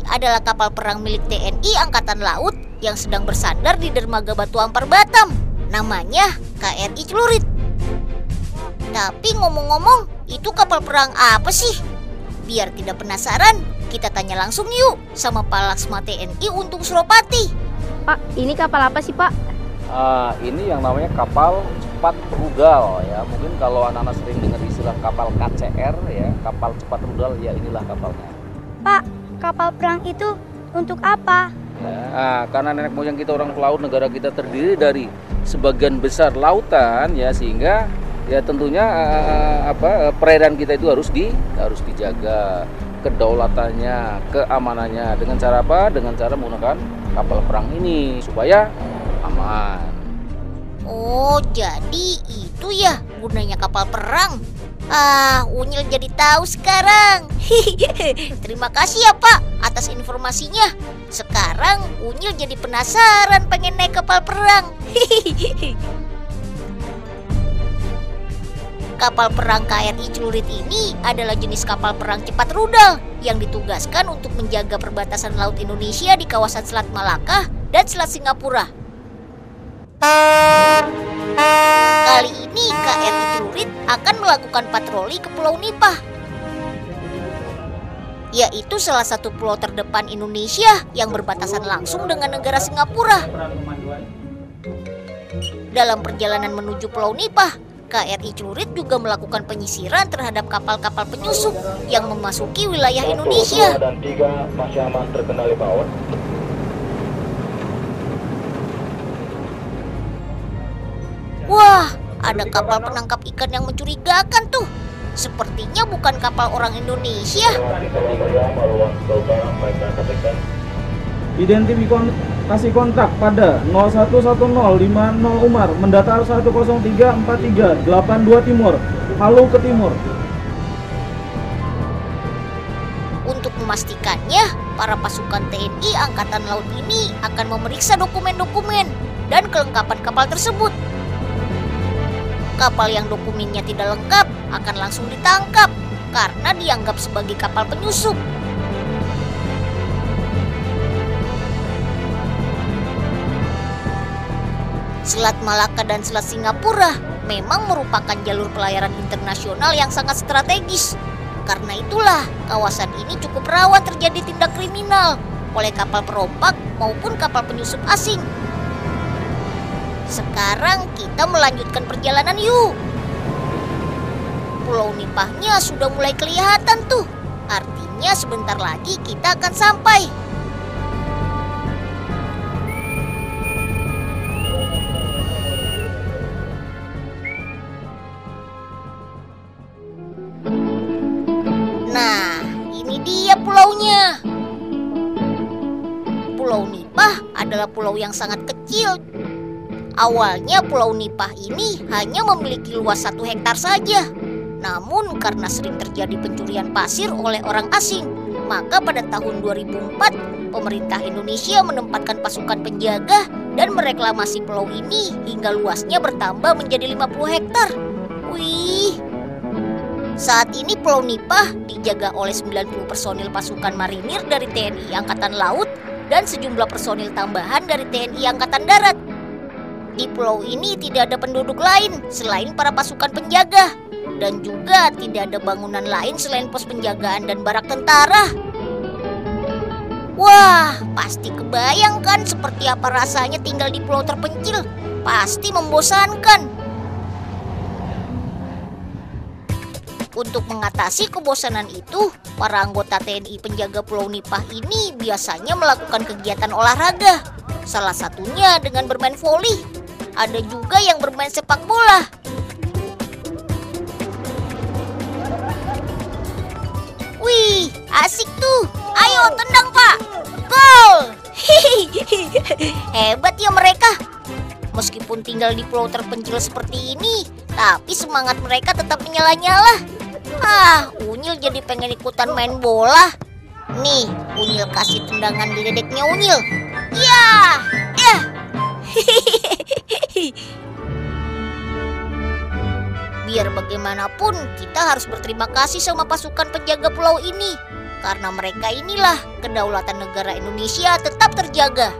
adalah kapal perang milik TNI Angkatan Laut yang sedang bersandar di dermaga Batu Ampar Batam. Namanya KRI Celurit. Tapi ngomong-ngomong, itu kapal perang apa sih? Biar tidak penasaran, kita tanya langsung yuk sama Pak Laksma TNI Untung Suropati. Pak, ini kapal apa sih, Pak? Ini yang namanya kapal cepat rudal ya. Mungkin kalau anak-anak sering dengar istilah kapal KCR ya, kapal cepat rudal ya, inilah kapalnya. Pak, kapal perang itu untuk apa? Ya, karena nenek moyang kita orang pelaut, negara kita terdiri dari sebagian besar lautan ya, sehingga ya tentunya perairan kita itu harus dijaga kedaulatannya, keamanannya. Dengan cara apa? Dengan cara menggunakan kapal perang ini supaya aman. Oh, jadi itu ya gunanya kapal perang. Unyil jadi tahu sekarang. Terima kasih ya Pak atas informasinya. Sekarang Unyil jadi penasaran pengen naik kapal perang. Kapal perang KRI Celurit ini adalah jenis kapal perang cepat rudal yang ditugaskan untuk menjaga perbatasan laut Indonesia di kawasan Selat Malaka dan Selat Singapura. Kali ini KRI Celurit akan melakukan patroli ke Pulau Nipah, yaitu salah satu pulau terdepan Indonesia yang berbatasan langsung dengan negara Singapura. Dalam perjalanan menuju Pulau Nipah, KRI Celurit juga melakukan penyisiran terhadap kapal-kapal penyusup yang memasuki wilayah Indonesia. Dan 3 masih aman terkendali bawah. Wah, ada kapal penangkap ikan yang mencurigakan tuh. Sepertinya bukan kapal orang Indonesia. Identifikasi kontak pada 011050 Umar, mendatar 1034382 Timur, Palu ke timur. Untuk memastikannya, para pasukan TNI Angkatan Laut ini akan memeriksa dokumen-dokumen dan kelengkapan kapal tersebut. Kapal yang dokumennya tidak lengkap akan langsung ditangkap karena dianggap sebagai kapal penyusup. Selat Malaka dan Selat Singapura memang merupakan jalur pelayaran internasional yang sangat strategis. Karena itulah kawasan ini cukup rawan terjadi tindak kriminal oleh kapal perompak maupun kapal penyusup asing. Sekarang kita melanjutkan perjalanan yuk. Pulau Nipahnya sudah mulai kelihatan tuh. Artinya sebentar lagi kita akan sampai. Nah, ini dia pulaunya. Pulau Nipah adalah pulau yang sangat kecil. Awalnya Pulau Nipah ini hanya memiliki luas 1 hektar saja. Namun karena sering terjadi pencurian pasir oleh orang asing, maka pada tahun 2004 pemerintah Indonesia menempatkan pasukan penjaga dan mereklamasi pulau ini hingga luasnya bertambah menjadi 50 hektar. Wih. Saat ini Pulau Nipah dijaga oleh 90 personil pasukan marinir dari TNI Angkatan Laut dan sejumlah personil tambahan dari TNI Angkatan Darat. Di pulau ini tidak ada penduduk lain selain para pasukan penjaga. Dan juga tidak ada bangunan lain selain pos penjagaan dan barak tentara. Wah, pasti kebayang kan seperti apa rasanya tinggal di pulau terpencil. Pasti membosankan. Untuk mengatasi kebosanan itu, para anggota TNI penjaga Pulau Nipah ini biasanya melakukan kegiatan olahraga. Salah satunya dengan bermain voli. Ada juga yang bermain sepak bola. Wih, asik tuh. Ayo tendang Pak. Gol. Hebat ya mereka. Meskipun tinggal di pulau terpencil seperti ini, tapi semangat mereka tetap menyala-nyala. Unyil jadi pengen ikutan main bola. Nih, Unyil kasih tendangan di dedeknya Unyil. Ya. Biar bagaimanapun, kita harus berterima kasih sama pasukan penjaga pulau ini. Karena mereka inilah kedaulatan negara Indonesia tetap terjaga.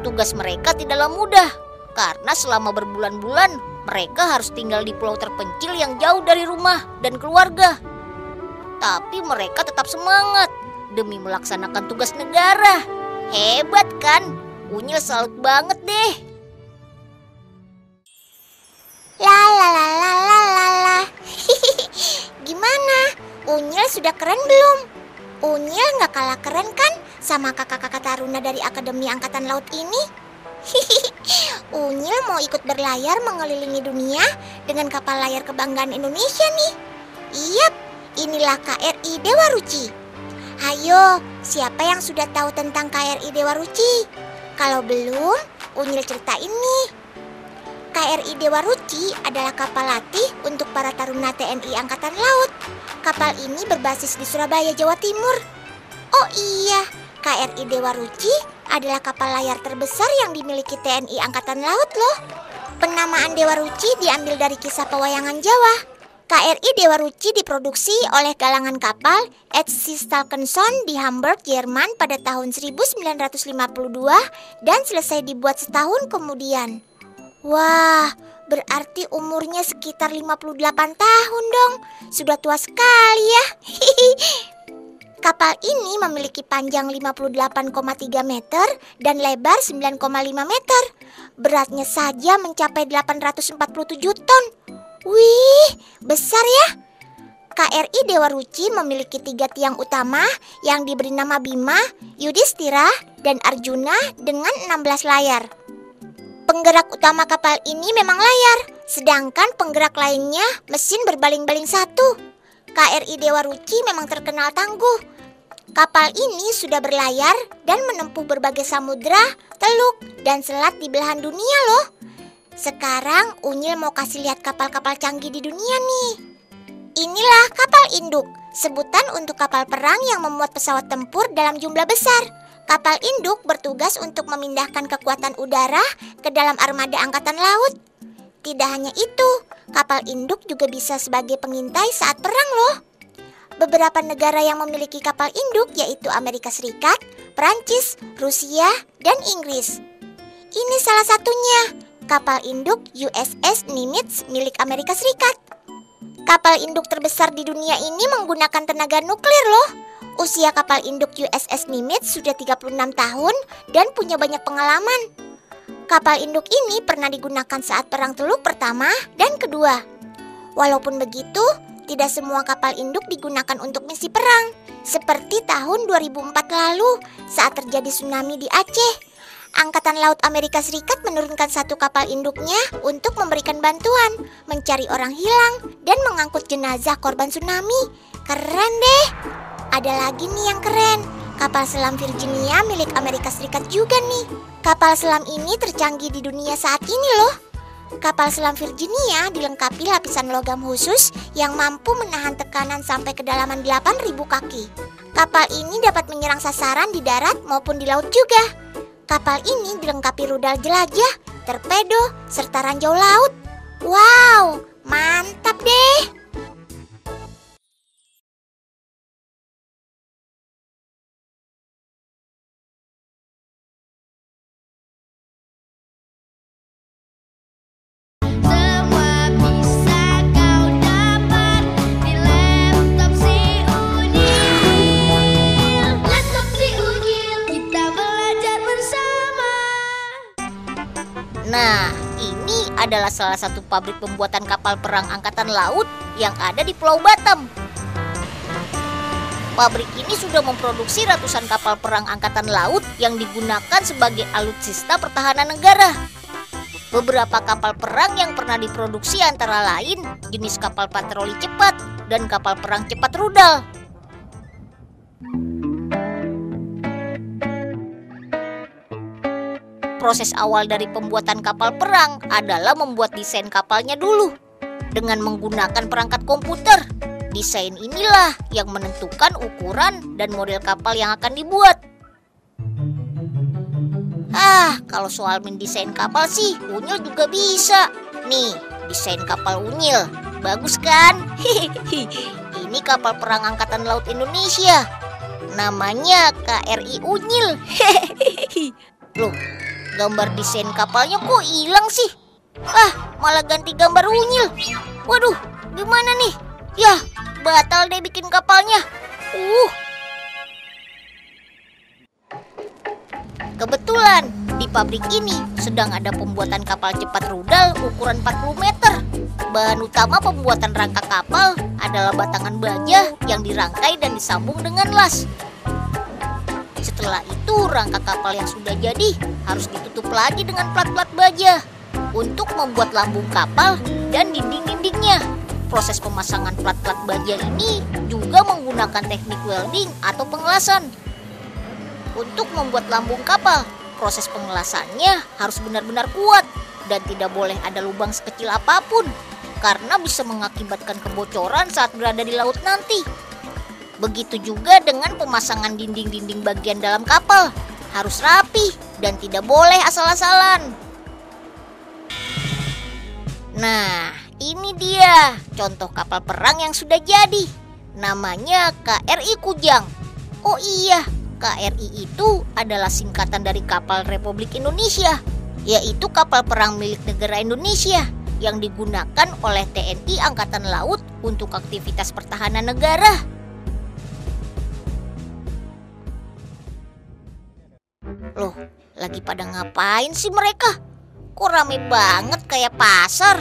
Tugas mereka tidaklah mudah, karena selama berbulan-bulan mereka harus tinggal di pulau terpencil yang jauh dari rumah dan keluarga. Tapi mereka tetap semangat demi melaksanakan tugas negara. Hebat kan? Unyil salut banget deh. La la la la la la la. Gimana? Unyil sudah keren belum? Unyil nggak kalah keren kan sama kakak-kakak taruna dari Akademi Angkatan Laut ini? Unyil mau ikut berlayar mengelilingi dunia dengan kapal layar kebanggaan Indonesia nih. Iyap, inilah KRI Dewa Ruci. Hayo, siapa yang sudah tahu tentang KRI Dewa Ruci? Kalau belum, Unyil ceritain nih. KRI Dewa Ruci adalah kapal latih untuk para taruna TNI Angkatan Laut. Kapal ini berbasis di Surabaya, Jawa Timur. Oh iya, KRI Dewa Ruci adalah kapal layar terbesar yang dimiliki TNI Angkatan Laut loh. Penamaan Dewa Ruci diambil dari kisah pewayangan Jawa. KRI Dewa Ruci diproduksi oleh galangan kapal HC Stalkenson di Hamburg, Jerman pada tahun 1952 dan selesai dibuat setahun kemudian. Wah, berarti umurnya sekitar 58 tahun dong. Sudah tua sekali ya. Kapal ini memiliki panjang 58,3 meter dan lebar 9,5 meter. Beratnya saja mencapai 847 ton. Wih, besar ya. KRI Dewa Ruci memiliki 3 tiang utama yang diberi nama Bima, Yudhistira, dan Arjuna dengan 16 layar. Penggerak utama kapal ini memang layar, sedangkan penggerak lainnya mesin berbaling-baling satu. KRI Dewa Ruci memang terkenal tangguh. Kapal ini sudah berlayar dan menempuh berbagai samudra, teluk, dan selat di belahan dunia loh. Sekarang Unyil mau kasih lihat kapal-kapal canggih di dunia nih. Inilah kapal induk, sebutan untuk kapal perang yang memuat pesawat tempur dalam jumlah besar. Kapal induk bertugas untuk memindahkan kekuatan udara ke dalam armada angkatan laut. Tidak hanya itu, kapal induk juga bisa sebagai pengintai saat perang loh. Beberapa negara yang memiliki kapal induk yaitu Amerika Serikat, Prancis, Rusia, dan Inggris. Ini salah satunya, kapal induk USS Nimitz milik Amerika Serikat. Kapal induk terbesar di dunia ini menggunakan tenaga nuklir loh. Usia kapal induk USS Nimitz sudah 36 tahun dan punya banyak pengalaman. Kapal induk ini pernah digunakan saat Perang Teluk pertama dan kedua. Walaupun begitu, tidak semua kapal induk digunakan untuk misi perang. Seperti tahun 2004 lalu saat terjadi tsunami di Aceh. Angkatan Laut Amerika Serikat menurunkan 1 kapal induknya untuk memberikan bantuan, mencari orang hilang, dan mengangkut jenazah korban tsunami. Keren deh! Ada lagi nih yang keren, kapal selam Virginia milik Amerika Serikat juga nih. Kapal selam ini tercanggih di dunia saat ini loh. Kapal selam Virginia dilengkapi lapisan logam khusus yang mampu menahan tekanan sampai kedalaman 8.000 kaki. Kapal ini dapat menyerang sasaran di darat maupun di laut juga. Kapal ini dilengkapi rudal jelajah, torpedo, serta ranjau laut. Wow, mantap deh! Nah, ini adalah salah satu pabrik pembuatan kapal perang angkatan laut yang ada di Pulau Batam. Pabrik ini sudah memproduksi ratusan kapal perang angkatan laut yang digunakan sebagai alutsista pertahanan negara. Beberapa kapal perang yang pernah diproduksi antara lain jenis kapal patroli cepat dan kapal perang cepat rudal. Proses awal dari pembuatan kapal perang adalah membuat desain kapalnya dulu. Dengan menggunakan perangkat komputer, desain inilah yang menentukan ukuran dan model kapal yang akan dibuat. Kalau soal mendesain kapal sih, Unyil juga bisa. Nih, desain kapal Unyil. Bagus kan? Ini kapal perang Angkatan Laut Indonesia. Namanya KRI Unyil. Loh, gambar desain kapalnya kok hilang sih? Malah ganti gambar unyil. Waduh, gimana nih? Yah, batal deh bikin kapalnya. Kebetulan di pabrik ini sedang ada pembuatan kapal cepat rudal ukuran 40 meter. Bahan utama pembuatan rangka kapal adalah batangan baja yang dirangkai dan disambung dengan las. Setelah itu rangka kapal yang sudah jadi harus ditutup lagi dengan plat-plat baja untuk membuat lambung kapal dan dinding-dindingnya. Proses pemasangan plat-plat baja ini juga menggunakan teknik welding atau pengelasan. Untuk membuat lambung kapal, proses pengelasannya harus benar-benar kuat dan tidak boleh ada lubang sekecil apapun karena bisa mengakibatkan kebocoran saat berada di laut nanti. Begitu juga dengan pemasangan dinding-dinding bagian dalam kapal, harus rapi dan tidak boleh asal-asalan. Nah, ini dia contoh kapal perang yang sudah jadi. Namanya KRI Kujang. Oh iya, KRI itu adalah singkatan dari Kapal Republik Indonesia, yaitu kapal perang milik negara Indonesia yang digunakan oleh TNI Angkatan Laut untuk aktivitas pertahanan negara. Loh, lagi pada ngapain sih mereka? Kok rame banget kayak pasar?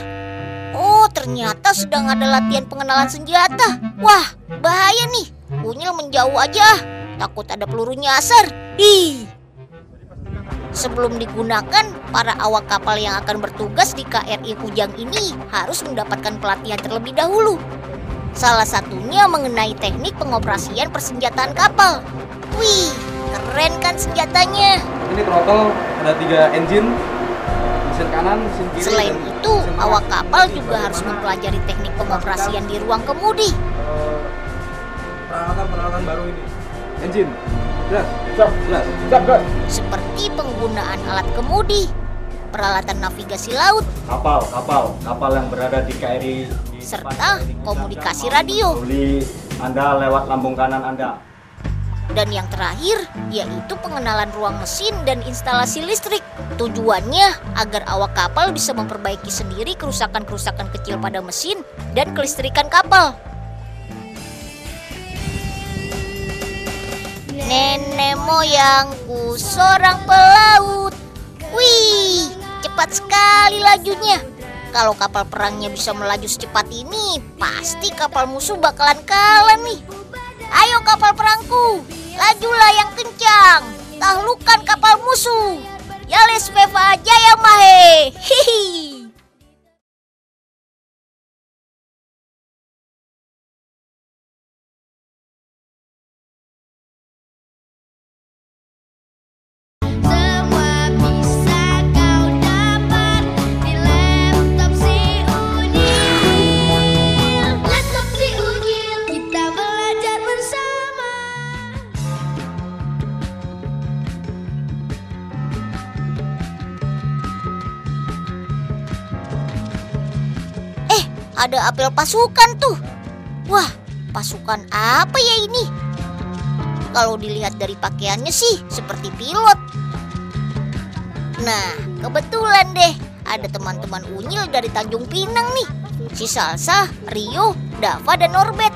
Oh, ternyata sedang ada latihan pengenalan senjata. Wah, bahaya nih. Unyil menjauh aja. Takut ada peluru nyasar. Sebelum digunakan, para awak kapal yang akan bertugas di KRI Kujang ini harus mendapatkan pelatihan terlebih dahulu. Salah satunya mengenai teknik pengoperasian persenjataan kapal. Wih, keren kan senjatanya? Ini throttle ada 3 engine, mesin kanan, mesin kiri. Selain itu, awak kapal juga harus mempelajari teknik pengoperasian di ruang kemudi. Peralatan baru ini. Engine. Seperti penggunaan alat kemudi, peralatan navigasi laut, Kapal yang berada di KRI serta komunikasi radio. Anda lewat lambung kanan Anda. Dan yang terakhir, yaitu pengenalan ruang mesin dan instalasi listrik. Tujuannya agar awak kapal bisa memperbaiki sendiri kerusakan-kerusakan kecil pada mesin dan kelistrikan kapal. Nenek moyangku seorang pelaut. Wih, cepat sekali lajunya. Kalau kapal perangnya bisa melaju secepat ini, pasti kapal musuh bakalan kalah nih. Ayo kapal perangku, lajulah yang kencang, taklukkan kapal musuh. Yales Veva Jaya Mahe. Hihi. Semua bisa kau dapat di laptop si Unyil. Laptop si Unyil, kita belajar bersama. Ada apel pasukan tuh. Wah, pasukan apa ya ini? Kalau dilihat dari pakaiannya sih seperti pilot. Nah, kebetulan deh ada teman-teman Unyil dari Tanjung Pinang nih. Si Salsa, Rio, Dava, dan Norbert.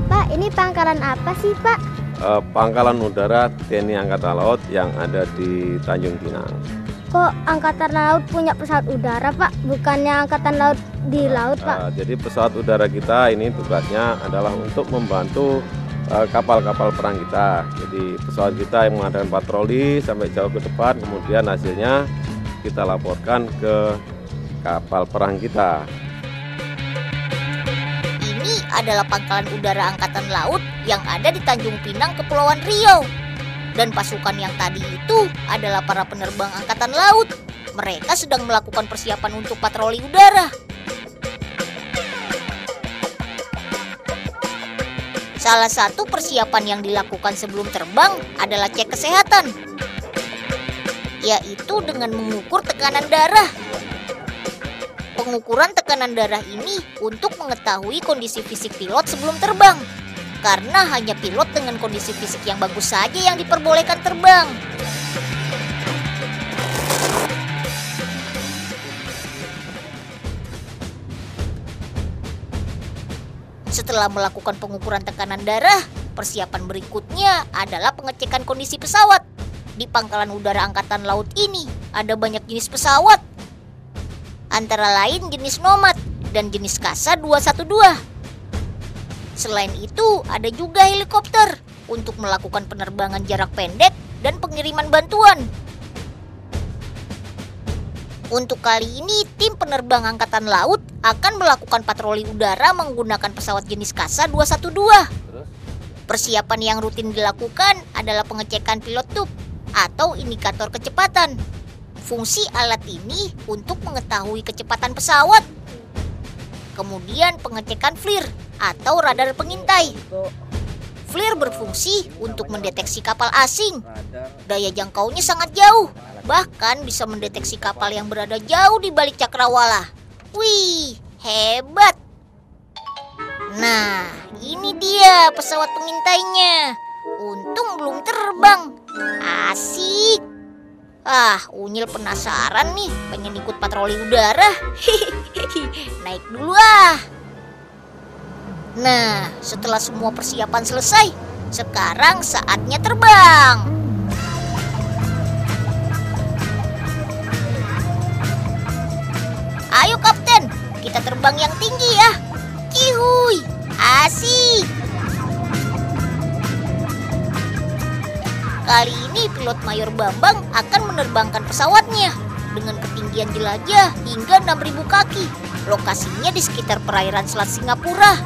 Pak, ini pangkalan apa sih, Pak? Pangkalan Udara TNI Angkatan Laut yang ada di Tanjung Pinang. Kok Angkatan Laut punya pesawat udara, Pak? Bukannya Angkatan Laut di laut, Pak? Jadi pesawat udara kita ini tugasnya adalah untuk membantu kapal-kapal perang kita. Jadi pesawat kita yang mengadakan patroli sampai jauh ke depan, kemudian hasilnya kita laporkan ke kapal perang kita. Ini adalah pangkalan udara Angkatan Laut yang ada di Tanjung Pinang, Kepulauan Riau. Dan pasukan yang tadi itu adalah para penerbang Angkatan Laut. Mereka sedang melakukan persiapan untuk patroli udara. Salah satu persiapan yang dilakukan sebelum terbang adalah cek kesehatan, yaitu dengan mengukur tekanan darah. Pengukuran tekanan darah ini untuk mengetahui kondisi fisik pilot sebelum terbang. karena hanya pilot dengan kondisi fisik yang bagus saja yang diperbolehkan terbang. Setelah melakukan pengukuran tekanan darah, persiapan berikutnya adalah pengecekan kondisi pesawat. Di Pangkalan Udara Angkatan Laut ini ada banyak jenis pesawat, antara lain jenis Nomad dan jenis Kasa 212. Selain itu, ada juga helikopter untuk melakukan penerbangan jarak pendek dan pengiriman bantuan. Untuk kali ini, tim penerbang Angkatan Laut akan melakukan patroli udara menggunakan pesawat jenis Kasa 212. Persiapan yang rutin dilakukan adalah pengecekan pilot tube atau indikator kecepatan. Fungsi alat ini untuk mengetahui kecepatan pesawat. Kemudian pengecekan FLIR atau radar pengintai. FLIR berfungsi untuk mendeteksi kapal asing. Daya jangkaunya sangat jauh, bahkan bisa mendeteksi kapal yang berada jauh di balik cakrawala. Wih, hebat! Nah, ini dia pesawat pengintainya. Untung belum terbang. Asik. Unyil penasaran nih, pengen ikut patroli udara. Naik dulu ah. Nah, setelah semua persiapan selesai, sekarang saatnya terbang. Ayo Kapten, kita terbang yang tinggi ya. Cihuy, asik. Kali ini pilot Mayor Bambang akan menerbangkan pesawatnya dengan ketinggian jelajah hingga 6.000 kaki. Lokasinya di sekitar perairan Selat Singapura.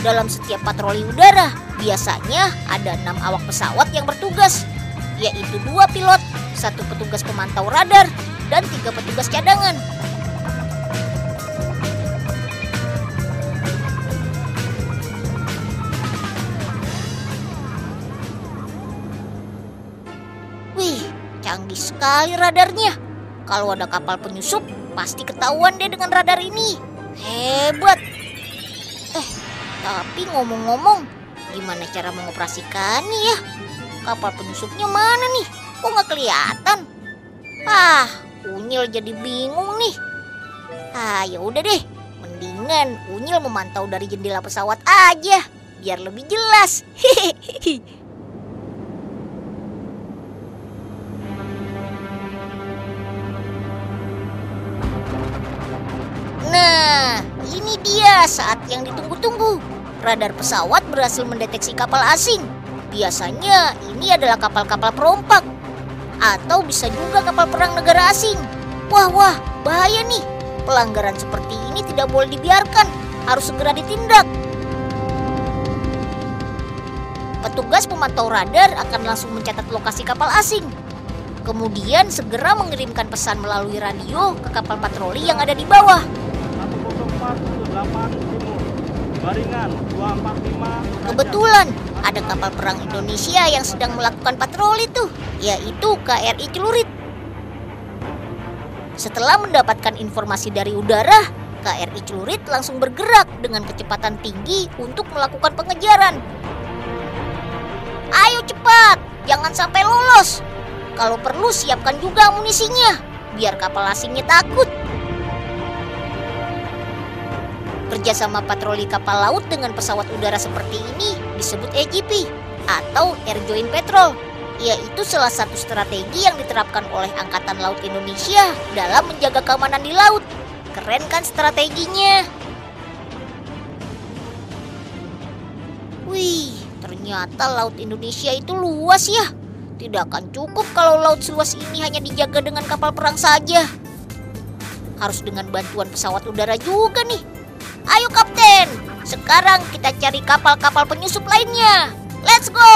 Dalam setiap patroli udara, biasanya ada 6 awak pesawat yang bertugas, yaitu 2 pilot, 1 petugas pemantau radar, dan 3 petugas cadangan. Wih, canggih sekali radarnya. Kalau ada kapal penyusup, pasti ketahuan deh dengan radar ini. Hebat. Tapi ngomong-ngomong, gimana cara mengoperasikannya ya? Kapal penyusupnya mana nih? Kok nggak kelihatan? Unyil jadi bingung nih. Ya udah deh, mendingan Unyil memantau dari jendela pesawat aja, biar lebih jelas. Nah, ini dia saat yang ditunggu-tunggu. Radar pesawat berhasil mendeteksi kapal asing. Biasanya ini adalah kapal-kapal perompak, atau bisa juga kapal perang negara asing. Wah, bahaya nih. Pelanggaran seperti ini tidak boleh dibiarkan, harus segera ditindak. Petugas pemantau radar akan langsung mencatat lokasi kapal asing. Kemudian segera mengirimkan pesan melalui radio ke kapal patroli yang ada di bawah. 10478 Timur, Baringan 245. Kebetulan ada kapal perang Indonesia yang sedang melakukan patroli tuh, yaitu KRI Celurit. Setelah mendapatkan informasi dari udara, KRI Celurit langsung bergerak dengan kecepatan tinggi untuk melakukan pengejaran. Ayo cepat, jangan sampai lolos. Kalau perlu siapkan juga amunisinya, biar kapal asingnya takut. Kerjasama patroli kapal laut dengan pesawat udara seperti ini disebut AGP atau Air Joint Patrol, yaitu salah satu strategi yang diterapkan oleh Angkatan Laut Indonesia dalam menjaga keamanan di laut. Keren kan strateginya? Wih, ternyata laut Indonesia itu luas ya. Tidak akan cukup kalau laut seluas ini hanya dijaga dengan kapal perang saja. Harus dengan bantuan pesawat udara juga nih. Ayo Kapten, sekarang kita cari kapal-kapal penyusup lainnya. Let's go!